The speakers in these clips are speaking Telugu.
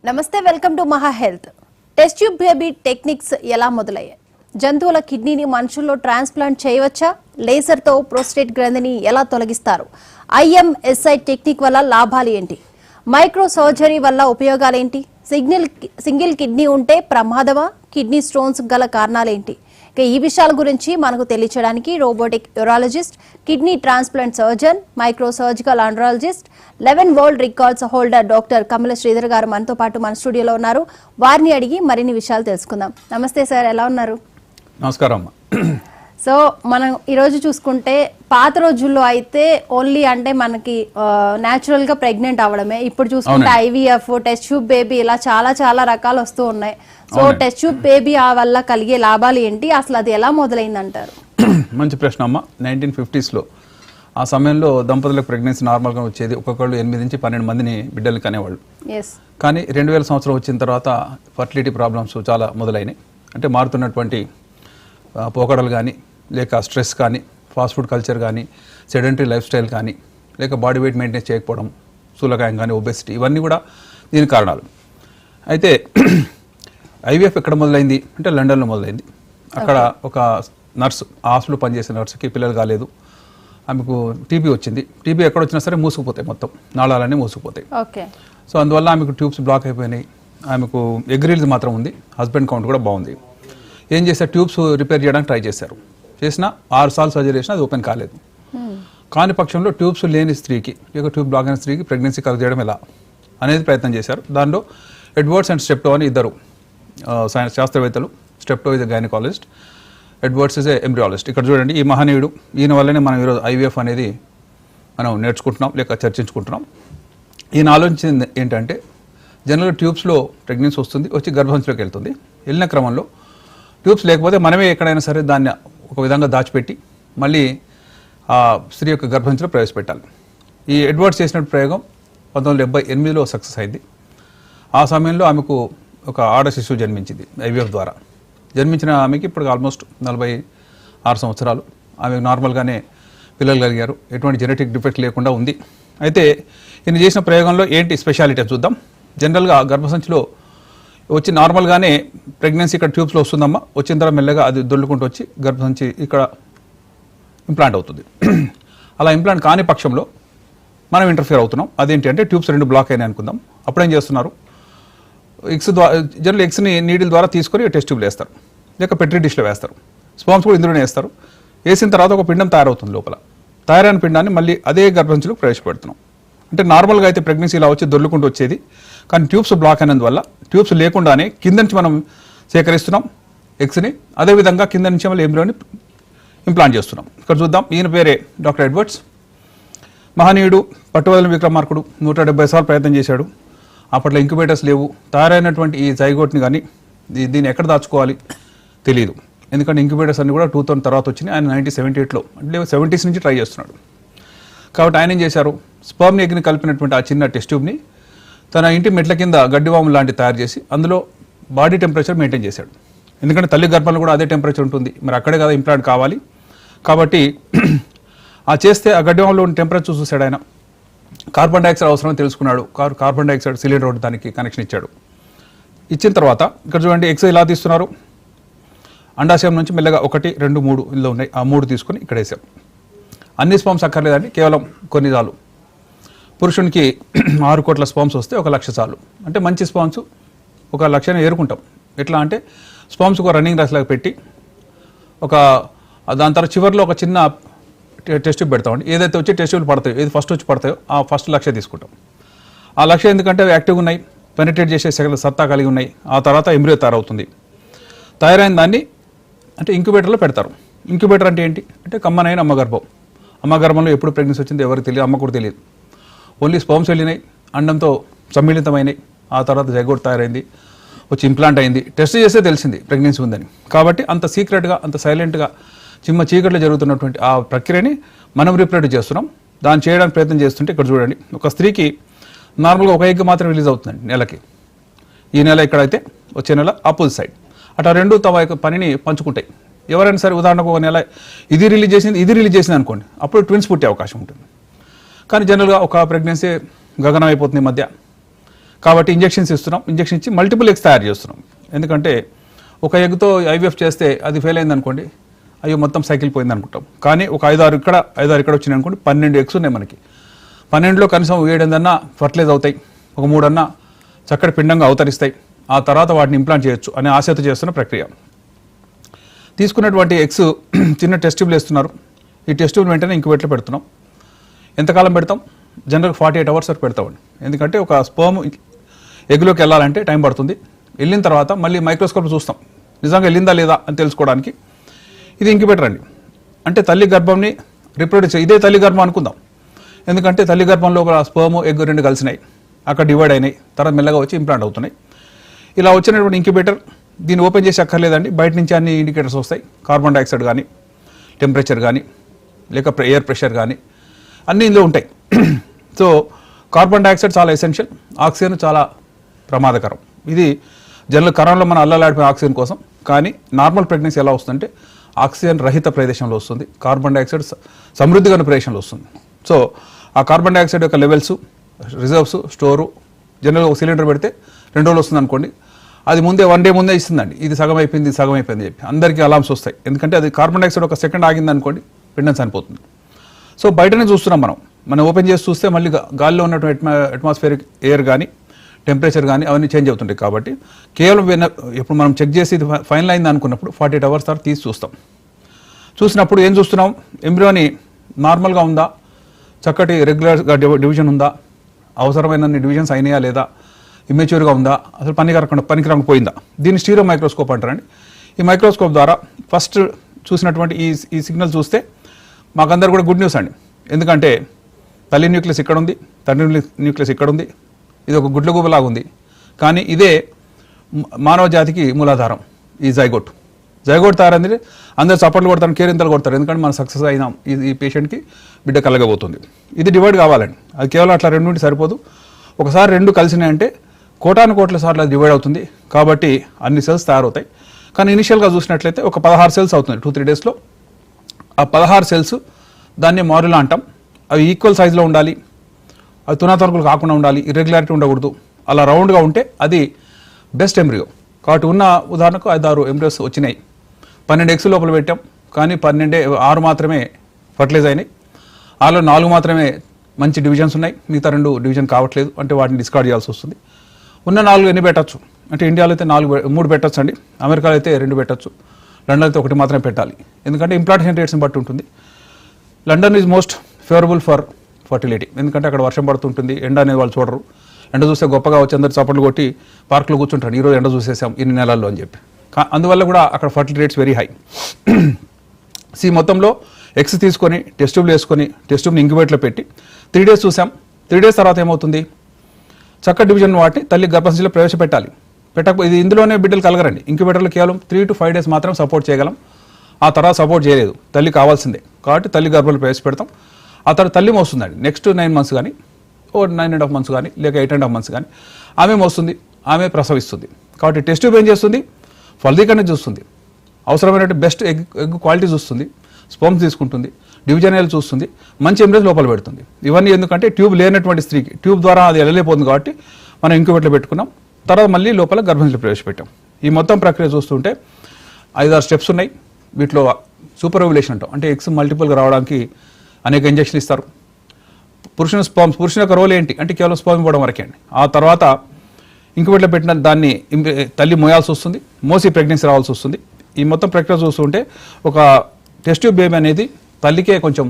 నమస్తే, వెల్కమ్ టు మహా health. Test tube baby techniques ఎలా మొదలయ్యాయి? జంతువుల కిడ్నీని మనుషుల్లో ట్రాన్స్ప్లాంట్ చేయవచ్చా? లేజర్తో ప్రోస్టేట్ గ్రంథిని ఎలా తొలగిస్తారు? IMSI టెక్నిక్ వల్ల లాభాలు ఏంటి? మైక్రో సర్జరీ వల్ల ఉపయోగాలేంటి? సింగిల్ కిడ్నీ ఉంటే ప్రమాదమా? కిడ్నీ స్టోన్స్ గల కారణాలేంటి? ఈ విషయాల గురించి మనకు తెలియచేయడానికి robotic urologist, kidney transplant surgeon, micro surgical andrologist, 11 world records holder doctor Kamala Sridhar garu మనతో పాటు మన స్టూడియోలో ఉన్నారు. వారిని అడిగి మరిన్ని విషయాలు తెలుసుకుందాం. నమస్తే సార్, ఎలా ఉన్నారు? నమస్కారం. సో మనం ఈరోజు చూసుకుంటే పాత రోజుల్లో అయితే ఓన్లీ అంటే మనకి న్యాచురల్ గా ప్రెగ్నెంట్ అవ్వడమే. ఇప్పుడు చూసుకుంటే IVF, టెస్ట్ ట్యూబ్ బేబీ ఇలా చాలా చాలా రకాలు వస్తూ ఉన్నాయి. సో టెస్ట్ ట్యూబ్ బేబీ ఆ వల్ల కలిగే లాభాలు ఏంటి? అసలు అది ఎలా మొదలైంది అంటారు? మంచి ప్రశ్న అమ్మ. 1950s లో ఆ సమయంలో దంపతులకు ప్రెగ్నెన్సీ నార్మల్గా వచ్చేది. ఒక్కొక్కళ్ళు 8 నుంచి 12 మందిని బిడ్డలు కనేవాళ్ళు. కానీ 2000 సంవత్సరం వచ్చిన తర్వాత ఫర్టిలిటీ ప్రాబ్లమ్స్ చాలా మొదలైనాయి. అంటే మారుతున్నటువంటి పోకడలు కానీ, లేక స్ట్రెస్ కానీ, ఫాస్ట్ ఫుడ్ కల్చర్ కానీ, సెడెంటరీ లైఫ్ స్టైల్ కానీ, లేక బాడీ వెయిట్ మెయింటైన్ చేయకపోవడం, స్థూలకాయం కానీ, ఒబెసిటీ, ఇవన్నీ కూడా దీని కారణాలు. అయితే IVF ఎక్కడ మొదలైంది అంటే లండన్లో మొదలైంది. అక్కడ ఒక నర్సు, హాస్పిటల్ పనిచేసే నర్సుకి పిల్లలు కాలేదు. ఆమెకు టీబీ వచ్చింది. టీబీ ఎక్కడ వచ్చినా సరే మూసుకుపోతాయి, మొత్తం నాళాలన్నీ మూసుకుపోతాయి. సో అందువల్ల ఆమెకు ట్యూబ్స్ బ్లాక్ అయిపోయినాయి. ఆమెకు ఎగ్ రిలీజ్ మాత్రం ఉంది, హస్బెండ్ కౌంట్ కూడా బాగుంది. ఏం చేశారు, ట్యూబ్స్ రిపేర్ చేయడానికి ట్రై చేశారు. చేసినా 6 సార్లు సర్జరీ చేసినా అది ఓపెన్ కాలేదు. కాని పక్షంలో ట్యూబ్స్ లేని స్త్రీకి, లేక ట్యూబ్ బ్లాక్ అయిన స్త్రీకి ప్రెగ్నెన్సీ కలెక్ట్ చేయడం ఎలా అనేది ప్రయత్నం చేశారు. దానిలో ఎడ్వర్డ్స్ అండ్ స్టెప్టో అని ఇద్దరు శాస్త్రవేత్తలు. Steptoe is a gynaecologist, Edwards is a embryologist. ఇక్కడ చూడండి, ఈ మహనీయుడు, ఈయన వల్లనే మనం ఈరోజు IVF అనేది మనం నేర్చుకుంటున్నాం, లేక చర్చించుకుంటున్నాం. ఈయన ఆలోచించింది ఏంటంటే, జనరల్గా ట్యూబ్స్లో ప్రెగ్నెన్సీ వస్తుంది, వచ్చి గర్భంలోకి వెళ్తుంది. వెళ్ళిన క్రమంలో ట్యూబ్స్ లేకపోతే మనమే ఎక్కడైనా సరే దాన్ని ఒక విధంగా దాచిపెట్టి మళ్ళీ ఆ స్త్రీ యొక్క గర్భంలో ప్రవేశపెట్టాలి. ఈ ఎడ్వర్డ్స్ చేసిన ప్రయోగం 1978లో సక్సెస్ అయింది. ఆ సమయంలో ఆమెకు ఒక ఆడ శిశువు జన్మించింది IVF ద్వారా. జన్మించిన ఆమెకి ఇప్పుడు ఆల్మోస్ట్ 46 సంవత్సరాలు. ఆమెకు నార్మల్గానే పిల్లలు కలిగారు, ఎటువంటి జెనెటిక్ డిఫెక్ట్ లేకుండా ఉంది. అయితే ఈయన చేసిన ప్రయోగంలో ఏంటి స్పెషాలిటీ చూద్దాం. జనరల్గా గర్భసంచిలో వచ్చి నార్మల్గానే ప్రెగ్నెన్సీ ఇక్కడ ట్యూబ్స్లో వస్తుందమ్మా. వచ్చిన తర్వాత మెల్లగా అది దొల్లుకుంటూ వచ్చి గర్భసంచి ఇక్కడ ఇంప్లాంట్ అవుతుంది. అలా ఇంప్లాంట్ కాని పక్షంలో మనం ఇంటర్ఫియర్ అవుతున్నాం. అదేంటి అంటే ట్యూబ్స్ 2 బ్లాక్ అయినాయి అనుకుందాం. అప్పుడేం చేస్తున్నారు, ఎగ్స్ ద్వారా, జనరల్ ఎగ్స్ని నీడిల్ ద్వారా తీసుకొని టెస్ట్ ట్యూబ్లు వేస్తారు, లేక పెట్రీ డిష్లో వేస్తారు. స్పామ్స్ కూడా ఇందులోనే వేస్తారు. వేసిన తర్వాత ఒక పిండం తయారవుతుంది. లోపల తయారైన పిండాన్ని మళ్ళీ అదే గర్భసంచిలో ప్రవేశపెడుతున్నాం. అంటే నార్మల్గా అయితే ప్రెగ్నెన్సీ ఇలా వచ్చి దొల్లుకుంటూ వచ్చేది. కానీ ట్యూబ్స్ బ్లాక్ అయినందువల్ల ట్యూబ్స్ లేకుండానే కింద నుంచి మనం సేకరిస్తున్నాం ఎగ్స్ని. అదేవిధంగా కింద నుంచి మళ్ళీ ఎంబ్రియోని ఇంప్లాంట్ చేస్తున్నాం. ఇక్కడ చూద్దాం, ఈయన పేరే డాక్టర్ ఎడ్వర్డ్స్. మహనీయుడు, పట్టువదలని విక్రమార్కుడు. 170 సార్లు ప్రయత్నం చేశాడు. అప్పట్లో ఇంక్యుబేటర్స్ లేవు. తయారైనటువంటి ఈ జైగోట్ని కానీ దీన్ని ఎక్కడ దాచుకోవాలి తెలియదు. ఎందుకంటే ఇంక్యుబేటర్స్ అన్ని కూడా 2000 తర్వాత వచ్చినాయి. ఆయన 1978లో అంటే 70s నుంచి ట్రై చేస్తున్నాడు. కాబట్టి ఆయన ఏం చేశారు, స్పర్మ్ ఎగ్ని కలిపినటువంటి ఆ చిన్న టెస్ట్ ట్యూబ్ని తన ఇంటి మెట్ల కింద గడ్డివాము లాంటివి తయారు చేసి అందులో బాడీ టెంపరేచర్ మెయింటైన్ చేశాడు. ఎందుకంటే తల్లి గర్భంలో కూడా అదే టెంపరేచర్ ఉంటుంది, మరి అక్కడే కదా ఇంప్లాంట్ కావాలి. కాబట్టి ఆ చేస్తే ఆ గడ్డివాములో ఉన్న టెంపరేచర్ చూసాడు ఆయన. కార్బన్ డైఆక్సైడ్ అవసరమని తెలుసుకున్నాడు. కార్బన్ డైఆక్సైడ్ సిలిండర్ ఒకటి దానికి కనెక్షన్ ఇచ్చాడు. ఇచ్చిన తర్వాత ఇక్కడ చూడండి, ఎగ్స్ ఇలా తీస్తున్నారు. అండాశయం నుంచి మెల్లగా 1, 2, 3 ఇందులో ఉన్నాయి. ఆ 3 తీసుకొని ఇక్కడ వేసాం. అన్ని స్పామ్స్ అక్కర్లేదండి, కేవలం కొన్ని చాలు. పురుషునికి 6 కోట్ల స్పామ్స్ వస్తే 1 లక్ష చాలు. అంటే మంచి స్పామ్స్ 1 లక్షని ఏరుకుంటాం. ఎట్లా అంటే స్పామ్స్ ఒక రన్నింగ్ రేస్ లాగా పెట్టి దాని తర్వాత చివరిలో ఒక చిన్న టెస్ట్ ట్యూబ్ పెడతామండి. ఏదైతే వచ్చి టెస్ట్ ట్యూబ్లు పడతాయో, ఏది ఫస్ట్ వచ్చి పడతాయో ఆ ఫస్ట్ లక్ష తీసుకుంటాం. ఆ లక్ష ఎందుకంటే అవి యాక్టివ్గా ఉన్నాయి, పెనిట్రేట్ చేసే సత్తా కలిగి ఉన్నాయి. ఆ తర్వాత ఎంబ్రియో తయారవుతుంది. తయారైన దాన్ని అంటే ఇంక్యుబేటర్లో పెడతారు. ఇంక్యుబేటర్ అంటే ఏంటి అంటే కమ్మనైన అమ్మగర్భం. అమ్మగర్భంలో ఎప్పుడు ప్రెగ్నెన్సీ వచ్చింది ఎవరికి తెలియదు, అమ్మ కూడా తెలియదు. ఓన్లీ స్పర్మ్స్ వెళ్ళినాయి, అండంతో సమ్మిళితమైనాయి. ఆ తర్వాత జైగోట్ తయారైంది, వచ్చి ఇంప్లాంట్ అయింది. టెస్ట్ చేస్తే తెలిసింది ప్రెగ్నెన్సీ ఉందని. కాబట్టి అంత సీక్రెట్గా, అంత సైలెంట్గా, చిమ్మ చీకట్లో జరుగుతున్నటువంటి ఆ ప్రక్రియని మనం రిప్రొడ్యూస్ చేస్తున్నాం. దాన్ని చేయడానికి ప్రయత్నం చేస్తుంటే ఇక్కడ చూడండి, ఒక స్త్రీకి నార్మల్గా 1 ఎగ్ మాత్రం రిలీజ్ అవుతుందండి నెలకి. ఈ నెల ఇక్కడైతే వచ్చే నెల ఆపోజిట్ సైడ్. అట్లా 2 తమ యొక్క పనిని పంచుకుంటాయి. ఎవరైనా సరే ఉదాహరణకు 1 నెల ఇది రిలీజ్ చేసింది అనుకోండి, అప్పుడు ట్విన్స్ పుట్టే అవకాశం ఉంటుంది. కానీ జనరల్గా ఒక ప్రెగ్నెన్సీ గగనం అయిపోతుంది ఈ మధ్య. కాబట్టి ఇంజెక్షన్స్ ఇస్తున్నాం, ఇంజెక్షన్ ఇచ్చి మల్టిపుల్ ఎగ్స్ తయారు చేస్తున్నాం. ఎందుకంటే ఒక ఎగ్తో ఐవీఎఫ్ చేస్తే అది ఫెయిల్ అయింది అనుకోండి, అయ్యో మొత్తం సైకిల్ పోయింది అనుకుంటాం. కానీ ఒక 5-6 ఇక్కడ వచ్చినాయి అనుకోండి, 12 ఎగ్స్ ఉన్నాయి మనకి. 12లో కనీసం 7 ఫర్టిలైజ్ అవుతాయి, ఒక 3 చక్కటి పిండంగా అవతరిస్తాయి. ఆ తర్వాత వాటిని ఇంప్లాంట్ చేయొచ్చు అనే ఆశతో చేస్తున్న ప్రక్రియ. తీసుకున్నటువంటి ఎగ్స్ చిన్న టెస్ట్ ట్యూబ్లు వేస్తున్నారు. ఈ టెస్ట్ ట్యూబ్ వెంటనే ఇంక్యుబేటర్లో పెడుతున్నాం. ఎంతకాలం పెడతాం? జనరల్గా 48 అవర్స్ వరకు పెడతామండి. ఎందుకంటే ఒక స్పర్మ్ ఎగ్లోకి వెళ్ళాలంటే టైం పడుతుంది. వెళ్ళిన తర్వాత మళ్ళీ మైక్రోస్కోప్ చూస్తాం నిజంగా వెళ్ళిందా లేదా అని తెలుసుకోవడానికి. ఇది ఇంక్యుబేటర్ అండి. అంటే తల్లి గర్భంని రిప్రొడ్యూస్, ఇదే తల్లి గర్భం అనుకుందాం. ఎందుకంటే తల్లి గర్భం లోపల స్పర్మ్ ఎగ్ 2 కలిసినాయి, అక్కడ డివైడ్ అయినాయి, తర్వాత మెల్లగా వచ్చి ఇంప్లాంట్ అవుతున్నాయి. ఇలా వచ్చినటువంటి ఇంక్యుబేటర్ దీన్ని ఓపెన్ చేసి అక్కర్లేదండి. బయట నుంచి అన్ని ఇండికేటర్స్ వస్తాయి, కార్బన్ డైఆక్సైడ్ కానీ, టెంపరేచర్ కానీ, లేక ఎయిర్ ప్రెషర్ కానీ అన్నీ ఇందులో ఉంటాయి. సో కార్బన్ డైఆక్సైడ్ చాలా ఎసెన్షియల్, ఆక్సిజన్ చాలా ప్రమాదకరం. ఇది జనరల్ కరోనాలో మన అల్లలాడిపోయిన ఆక్సిజన్ కోసం. కానీ నార్మల్ ప్రెగ్నెన్సీ ఎలా వస్తుందంటే ఆక్సిజన్ రహిత ప్రదేశంలో వస్తుంది, కార్బన్ డైఆక్సైడ్ సమృద్ధిగా ఉన్న ప్రదేశంలో వస్తుంది. సో ఆ కార్బన్ డైఆక్సైడ్ యొక్క లెవెల్స్, రిజర్వ్స్, స్టోరు జనరల్గా ఒక సిలిండర్ పెడితే 2 రోజులు వస్తుంది అనుకోండి, అది ముందే 1 డే ముందే ఇస్తుందండి. ఇది సగం అయిపోయింది, ఇది సగం అయిపోయింది చెప్పి అందరికీ అలామ్స్ వస్తాయి. ఎందుకంటే అది కార్బన్ డైఆక్సైడ్ ఒక సెకండ్ ఆగింది అనుకోండి, పిండం చనిపోతుంది. సో బయటనే చూస్తున్నాం మనం ఓపెన్ చేసి చూస్తే మళ్ళీ గాలిలో ఉన్నటువంటి అట్మాస్ఫియరిక్ ఎయిర్ కానీ, టెంపరేచర్ కానీ అవన్నీ చేంజ్ అవుతుంటాయి. కాబట్టి కేవలం ఇప్పుడు మనం చెక్ చేసి ఇది ఫైనల్ అయింది అనుకున్నప్పుడు 48 అవర్స్ తర్వాత తీసి చూస్తాం. చూసినప్పుడు ఏం చూస్తున్నాం? ఎంబ్రియోని నార్మల్గా ఉందా, చక్కటి రెగ్యులర్గా డివిజన్ ఉందా, అవసరమైన డివిజన్స్ అయినాయా లేదా, ఇమ్మెచ్యూర్గా ఉందా, అసలు పనికిరాకుండా పోయిందా. దీన్ని స్టీరియో మైక్రోస్కోప్ అంటారండి. ఈ మైక్రోస్కోప్ ద్వారా ఫస్ట్ చూసినటువంటి ఈ సిగ్నల్ చూస్తే మాకందరు కూడా గుడ్ న్యూస్ అండి. ఎందుకంటే తల్లి న్యూక్లియస్ ఇక్కడ ఉంది, తండ్రి న్యూక్లియస్ ఇక్కడ ఉంది, ఇది ఒక గుడ్ల గుబలాగా ఉంది. కానీ ఇదే మానవ జాతికి మూలాధారం. ఈ జైగోట్ తయారైంది. అందరు చప్పట్లు కొడతారు, కేరింతలు కొడతారు, ఎందుకంటే మనం సక్సెస్ అయినాం, ఈ పేషెంట్కి బిడ్డ కలగబోతుంది. ఇది డివైడ్ కావాలండి. అది కేవలం అట్లా 2 నుండి సరిపోదు. ఒకసారి 2 కలిసినాయంటే కోట్ల సార్లు అది డివైడ్ అవుతుంది. కాబట్టి అన్ని సెల్స్ తయారవుతాయి. కానీ ఇనిషియల్గా చూసినట్లయితే ఒక 16 సెల్స్ అవుతుంది 2-3 డేస్లో. ఆ 16 సెల్స్ దాన్ని మాడ్యులా అంటాం. అవి ఈక్వల్ సైజులో ఉండాలి, అవి తునాతనకులు కాకుండా ఉండాలి, ఇర్రెగ్యులారిటీ ఉండకూడదు. అలా రౌండ్గా ఉంటే అది బెస్ట్ ఎంబ్రియో. కాబట్టి ఉన్న ఉదాహరణకు 5-6 ఎంబ్రియోస్ వచ్చినాయి. 12 ఎగ్స్ లోపల పెట్టాం, కానీ 6 మాత్రమే ఫర్టిలైజ్ అయినాయి. 6లో 4 మాత్రమే మంచి డివిజన్స్ ఉన్నాయి, మిగతా 2 డివిజన్ కావట్లేదు. అంటే వాటిని డిస్కార్డ్ చేయాల్సి వస్తుంది. ఉన్న 4 ఎన్ని పెట్టచ్చు అంటే ఇండియాలో అయితే 3 పెట్టచ్చు అండి, అమెరికాలో అయితే 2 పెట్టచ్చు, లండన్ అయితే 1 మాత్రమే పెట్టాలి. ఎందుకంటే ఇంప్లాంటేషన్ రేట్స్ని బట్టి ఉంటుంది. London is most favourable for fertility. ఎందుకంటే అక్కడ వర్షం పడుతుంటుంది, ఎండ అనేది వాళ్ళు చూడరు. ఎండ చూస్తే గొప్పగా వచ్చి అందరు చప్పట్లు కొట్టి పార్కులో కూర్చుంటారు, ఈరోజు ఎండ చూసేసాం ఇన్ని నెలల్లో అని చెప్పి. అందువల్ల కూడా అక్కడ ఫర్టిలిటీ రేట్స్ వెరీ హై. మొత్తంలో ఎగ్స్ తీసుకొని టెస్ట్ ట్యూబ్లు వేసుకొని టెస్ట్ ట్యూబ్ని ఇంక్యుబేటర్లో పెట్టి 3 డేస్ చూసాం. 3 డేస్ తర్వాత ఏమవుతుంది? చక్క డివిజన్ వాటిని తల్లి గర్భసంచిలో ప్రవేశపెట్టాలి. ఇది ఇందులోనే బిడ్డలు కలగరండి. ఇంక్యుబేటర్లో కేవలం 3 to 5 డేస్ మాత్రం సపోర్ట్ చేయగలం. ఆ తర్వాత సపోర్ట్ చేయలేదు, తల్లి కావాల్సిందే. కాబట్టి తల్లి గర్భంలో ప్రవేశపెడతాం. ఆ తర్వాత తల్లి మోస్తుందండి. నెక్స్ట్ 9 months కానీ, 9.5 months కానీ, లేక 8.5 months కానీ ఆమె మోస్తుంది, ఆమె ప్రసవిస్తుంది. కాబట్టి టెస్ట్ ట్యూబ్ ఏం చేస్తుంది? ఫలదీకరణ చూస్తుంది, అవసరమైన బెస్ట్ ఎగ్ క్వాలిటీ చూస్తుంది, స్పర్మ్స్ తీసుకుంటుంది, డివిజనల్ చూస్తుంది, మంచి ఎంబ్రియోస్ లోపల పెడుతుంది. ఇవన్నీ ఎందుకంటే ట్యూబ్ లేనటువంటి స్త్రీకి ట్యూబ్ ద్వారా అది వెళ్ళలేకపోతుంది. కాబట్టి మనం ఇంక్యుబేటర్లో పెట్టుకున్నాం. తర్వాత మళ్ళీ లోపల గర్భంలో ప్రవేశపెట్టాం. ఈ మొత్తం ప్రక్రియ చూస్తుంటే 5-6 స్టెప్స్ ఉన్నాయి. వీటిలో సూపర్ ఓవ్యులేషన్ అంటాం. అంటే ఎగ్స్ మల్టిపుల్గా రావడానికి అనేక ఇంజక్షన్లు ఇస్తారు. పురుషుని యొక్క రోల్ ఏంటి అంటే కేవలం స్పర్మ్ ఇవ్వడం వరకే అండి. ఆ తర్వాత ఇంక్యుబేటర్లో పెట్టిన దాన్ని తల్లి మోయాల్సి వస్తుంది, మోసి ప్రెగ్నెన్సీ రావాల్సి వస్తుంది. ఈ మొత్తం ప్రక్రియ చూస్తుంటే ఒక టెస్ట్ ట్యూబ్ బేబీ అనేది తల్లికే కొంచెం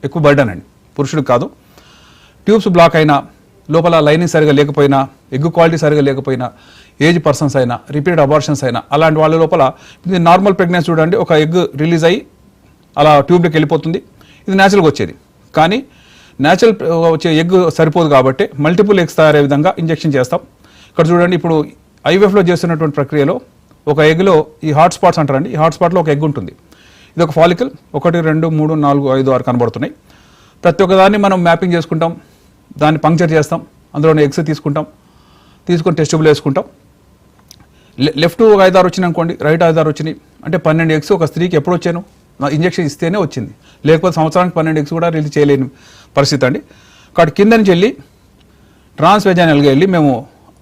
ఎక్కువ బర్డన్ అండి, పురుషుడికి కాదు. ట్యూబ్స్ బ్లాక్ అయినా, లోపల లైనింగ్ సరిగా లేకపోయినా, ఎగ్ క్వాలిటీ సరిగా లేకపోయినా, ఏజ్ పర్సన్స్ అయినా, రిపీటెడ్ అబార్షన్స్ అయినా, అలాంటి వాళ్ళ లోపల ఇది నార్మల్ ప్రెగ్నెన్సీ చూడండి, ఒక ఎగ్ రిలీజ్ అయ్యి అలా ట్యూబ్లోకి వెళ్ళిపోతుంది. ఇది న్యాచురల్గా వచ్చేది. కానీ న్యాచురల్ వచ్చే ఎగ్ సరిపోదు కాబట్టి మల్టిపుల్ ఎగ్స్ తయారయ్యే విధంగా ఇంజెక్షన్ చేస్తాం. ఇక్కడ చూడండి, ఇప్పుడు ఐవీఎఫ్లో చేస్తున్నటువంటి ప్రక్రియలో ఒక ఎగ్లో ఈ హాట్ స్పాట్స్ అంటారండి. ఈ హాట్ స్పాట్లో ఒక ఎగ్ ఉంటుంది. ఇది ఒక ఫాలికల్ 1, 2, 3, 4, 5, 6 కనబడుతున్నాయి. ప్రతి ఒక్కదాన్ని మనం మ్యాపింగ్ చేసుకుంటాం, దాన్ని పంక్చర్ చేస్తాం, అందులో ఎగ్స్ తీసుకొని టెస్ట్ ట్యూబ్లో వేసుకుంటాం. లెఫ్ట్ 5-6 వచ్చినాయి అనుకోండి, రైట్ 5-6 వచ్చినాయి. అంటే 12 ఎగ్స్ ఒక స్త్రీకి ఎప్పుడు వచ్చాను? ఇంజెక్షన్ ఇస్తేనే వచ్చింది, లేకపోతే సంవత్సరానికి 12 ఎగ్స్ కూడా రిలీజ్ చేయలేని పరిస్థితి అండి. కాబట్టి కింద నుంచి వెళ్ళి ట్రాన్స్వెజైనల్గా వెళ్ళి మేము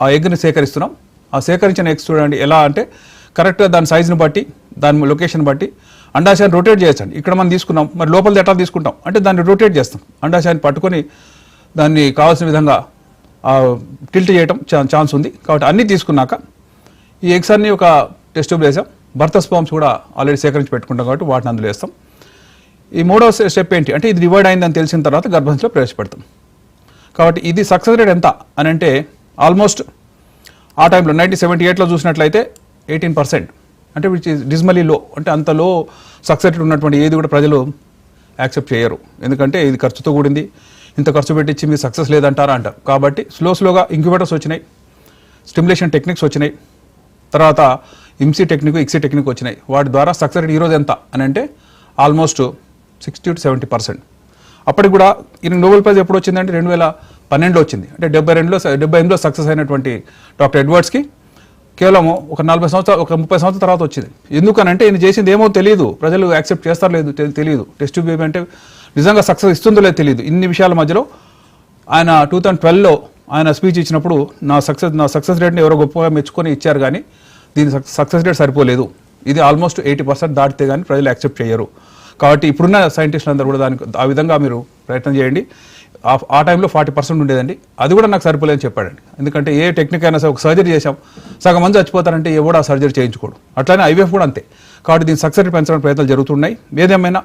ఆ ఎగ్ని సేకరిస్తున్నాం. ఆ సేకరించిన ఎగ్స్ చూడండి ఎలా అంటే కరెక్ట్గా దాని సైజుని బట్టి దాని లొకేషన్ బట్టి అండాశయాన్ని రొటేట్ చేయొచ్చండి. ఇక్కడ మనం తీసుకున్నాం, మరి లోపలిది ఎట్లా తీసుకుంటాం అంటే దాన్ని రొటేట్ చేస్తాం. అండాశయాన్ని పట్టుకొని దాన్ని కావాల్సిన విధంగా టిల్ట్ చేయటం ఛాన్స్ ఉంది. కాబట్టి అన్నీ తీసుకున్నాక ఈ ఎగ్స్ అన్నీ ఒక టెస్ట్ ట్యూబ్ వేసాం. బర్త్ స్పామ్స్ కూడా ఆల్రెడీ సేకరించి పెట్టుకుంటాం కాబట్టి వాటిని అందులో వేస్తాం. ఈ మూడో స్టెప్ ఏంటి అంటే ఇది డివైడ్ అయిందని తెలిసిన తర్వాత గర్భంలో ప్రవేశపెడతాం. కాబట్టి ఇది సక్సెస్ రేట్ ఎంత అని అంటే ఆల్మోస్ట్ ఆ టైంలో 1978లో చూసినట్లయితే 18%, అంటే విచ్ ఈజ్ డిస్మలీ లో. అంటే అంత లో సక్సెస్ రేట్ ఉన్నటువంటి ఏది కూడా ప్రజలు యాక్సెప్ట్ చేయరు. ఎందుకంటే ఇది ఖర్చుతో కూడింది, ఇంత ఖర్చు పెట్టించి మీరు సక్సెస్ లేదంటారా అంటారు. కాబట్టి స్లోగా ఇంక్యుబేటర్స్ వచ్చినాయి, స్టిమ్యులేషన్ టెక్నిక్స్ వచ్చినాయి, తర్వాత ఇమ్సీ టెక్నిక్, ఇక్సీ టెక్నిక్ వచ్చినాయి. వాటి ద్వారా సక్సెస్ రేట్ ఈరోజు ఎంత అని అంటే ఆల్మోస్ట్ 60 to 70%. అప్పటికి కూడా ఈయన నోబెల్ ప్రైజ్ ఎప్పుడు వచ్చిందంటే 2012లో వచ్చింది. అంటే 78లో సక్సెస్ అయినటువంటి డాక్టర్ ఎడ్వర్డ్స్కి కేవలం ఒక 40 సంవత్సరాలు, ఒక 30 సంవత్సరాల తర్వాత వచ్చింది. ఎందుకనంటే ఈయన చేసింది ఏమో తెలియదు, ప్రజలు యాక్సెప్ట్ చేస్తారో లేదు తెలియదు. టెస్ట్ ట్యూబ్ బేబీ అంటే నిజంగా సక్సెస్ ఇస్తుందో లేదో తెలియదు. ఇన్ని విషయాల మధ్యలో ఆయన 2012లో ఆయన స్పీచ్ ఇచ్చినప్పుడు నా సక్సెస్ రేట్ని ఎవరో గొప్పగా మెచ్చుకొని ఇచ్చారు, కానీ దీని సక్సెస్ రేట్ సరిపోలేదు, ఇది ఆల్మోస్ట్ 80% దాటితే కానీ ప్రజలు యాక్సెప్ట్ చేయరు. కాబట్టి ఇప్పుడున్న సైంటిస్టులు అందరూ కూడా దానికి ఆ విధంగా మీరు ప్రయత్నం చేయండి. ఆ టైంలో 40% ఉండేదండి, అది కూడా నాకు సరిపోలేదని చెప్పాడండి. ఎందుకంటే ఏ టెక్నిక్ అయినా సరే ఒక సర్జరీ చేసాం, సగం మంది చచ్చిపోతారంటే ఎవడు ఆ సర్జరీ చేయించుకోడు. అట్లానే ఐవీఎఫ్ కూడా అంతే. కాబట్టి దీని సక్సెస్ రేట్ పెంచడానికి ప్రయత్నాలు జరుగుతున్నాయి. ఏదేమైనా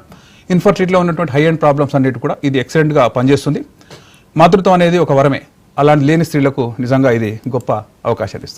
ఇన్ఫర్టిలిటీలో ఉన్నటువంటి హై అండ్ ప్రాబ్లమ్స్ అన్నిటి కూడా ఇది ఎక్సలెంట్గా పనిచేస్తుంది. మాతృత్వం అనేది ఒక వరమే, అలాంటి లేని స్త్రీలకు నిజంగా ఇది గొప్ప అవకాశాలు ఇస్తుంది.